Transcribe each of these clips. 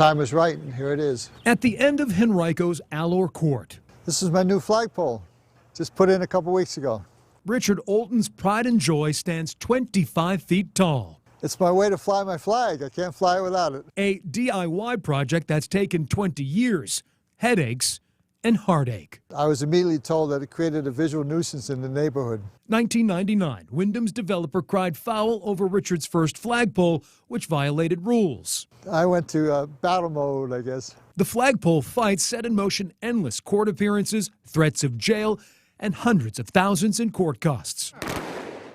time was right, and here it is. At the end of Henrico's Allor Court. This is my new flagpole. Just put in a couple weeks ago. Richard Oulton's pride and joy stands 25 feet tall. It's my way to fly my flag. I can't fly it without it. A DIY project that's taken 20 years, headaches, and heartache. I was immediately told that it created a visual nuisance in the neighborhood. 1999, Wyndham's developer cried foul over Richard's first flagpole, which violated rules. I went to battle mode, I guess. The flagpole fight set in motion endless court appearances, threats of jail, and hundreds of thousands in court costs.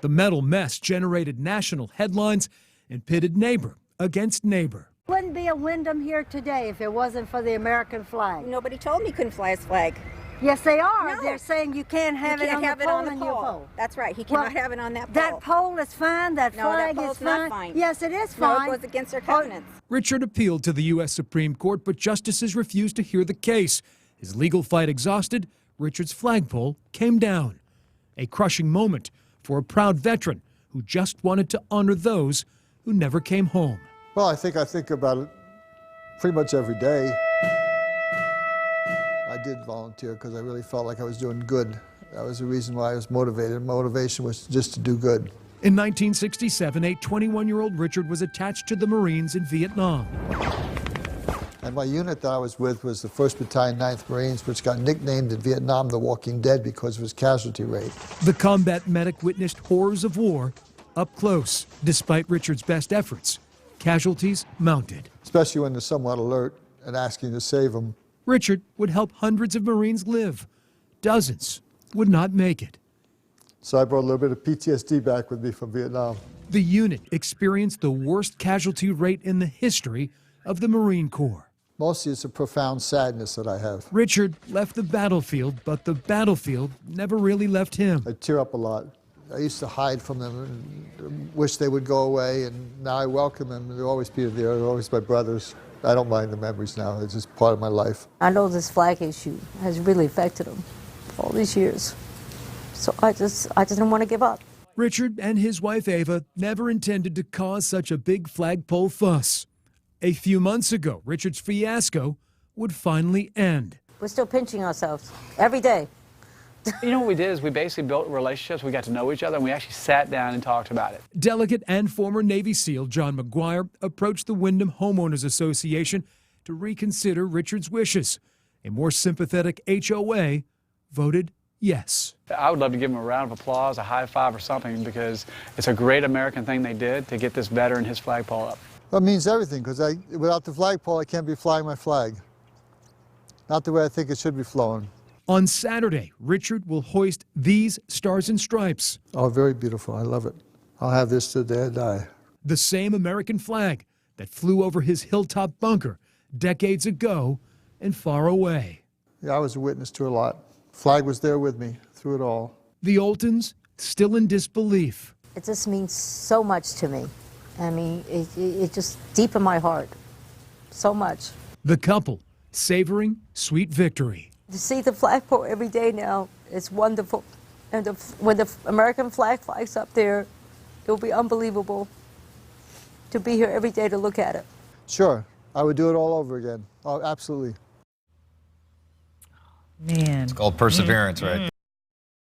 The metal mess generated national headlines and pitted neighbor against neighbor. Wouldn't be a Wyndham here today if it wasn't for the American flag. Nobody told me he couldn't fly his flag. Yes, they are. No. They're saying you can't have it on the pole. That's right. He cannot have it on that pole. That pole is fine. That No, flag that pole's is fine. not fine. Yes, it is fine. No, it goes against our covenants. Richard appealed to the U.S. Supreme Court, but justices refused to hear the case. His legal fight exhausted, Richard's flagpole came down. A crushing moment for a proud veteran who just wanted to honor those who never came home. Well, I think about it pretty much every day. I did volunteer because I really felt like I was doing good. That was the reason why I was motivated. Motivation was just to do good. In 1967, a 21-year-old Richard was attached to the Marines in Vietnam. And my unit that I was with was the 1st Battalion, 9th Marines, which got nicknamed in Vietnam the Walking Dead because of its casualty rate. The combat medic witnessed horrors of war up close. Despite Richard's best efforts, casualties mounted. Especially when they're somewhat alert and asking to save them. Richard would help hundreds of Marines live. Dozens would not make it. So I brought a little bit of PTSD back with me from Vietnam. The unit experienced the worst casualty rate in the history of the Marine Corps. Mostly it's a profound sadness that I have. Richard left the battlefield, but the battlefield never really left him. I tear up a lot. I used to hide from them and wish they would go away, and now I welcome them. They'll always be there. They're always my brothers. I don't mind the memories now. It's just part of my life. I know this flag issue has really affected him all these years. So I just didn't want to give up. Richard and his wife Ava never intended to cause such a big flagpole fuss. A few months ago, Richard's fiasco would finally end. We're still pinching ourselves every day. You know what we did is we basically built relationships. We got to know each other, and we actually sat down and talked about it. Delegate and former Navy SEAL John McGuire approached the Wyndham Homeowners Association to reconsider Richard's wishes. A more sympathetic HOA voted yes. I would love to give them a round of applause, a high five or something, because it's a great American thing they did to get this veteran his flagpole up. Well, it means everything, because without the flagpole, I can't be flying my flag. Not the way I think it should be flown. On Saturday, Richard will hoist these Stars and Stripes. Oh, very beautiful. I love it. I'll have this till the day I die. The same American flag that flew over his hilltop bunker decades ago and far away. Yeah, I was a witness to a lot. Flag was there with me through it all. The Oultons still in disbelief. It just means so much to me. I mean, it just deep in my heart. So much. The couple savoring sweet victory. To see the flagpole every day now is wonderful. And when the American flag flies up there, it'll be unbelievable to be here every day to look at it. Sure, I would do it all over again. Oh, absolutely. Man. It's called perseverance, right?